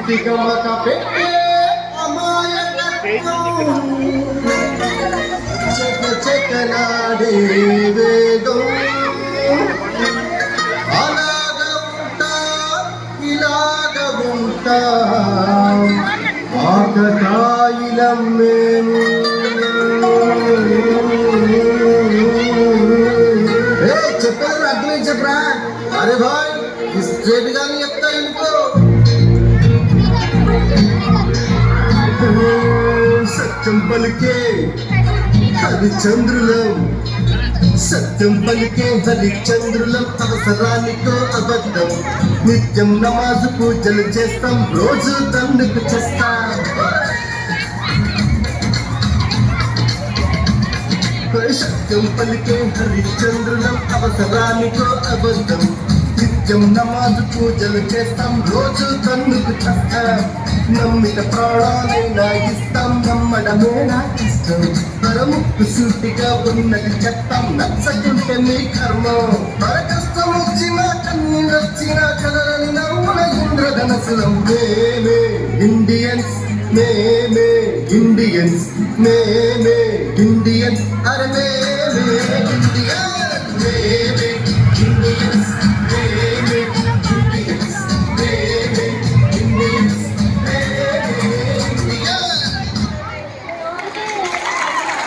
తికమక పెట్టే అమాయకత్వం చెక చెకలాడే వేగం అలాగ ఉంటా ఇలాగ ఉంటా ఆకతాయిలం మేము చెప్పారు అర్థమే చెప్పరా అరే భాయ్ స్ట్రేట్ గాని చెప్తా ఇంకో సత్యం పలికే హరిచంద్రులం సత్యం పలికే హరిచంద్రులం అవసరానికో అబద్ధం నిత్యం నమాజు పూజలు చేస్తాం రోజు తండ్రికి చేస్తాం సత్యం పలికే హరిచంద్రులం అవసరానికో అబద్ధం నిత్యం నమాజు పూజలు చేస్తాం రోజు తండ్రికి చేస్తాం నమ్మిన ప్రాణాలైనా ఇస్తాం నమ్మడమే నాకు ఇష్టం పరముక్కు సూటిగా ఉన్నది చెప్తాం నచ్చకుంటే మీ కర్మం మన కష్టం వచ్చినా కన్నీళ్ళు వచ్చినా కదలని నవ్వుల ఇంద్రధనసులం మేమే ఇండియన్స్ మేమే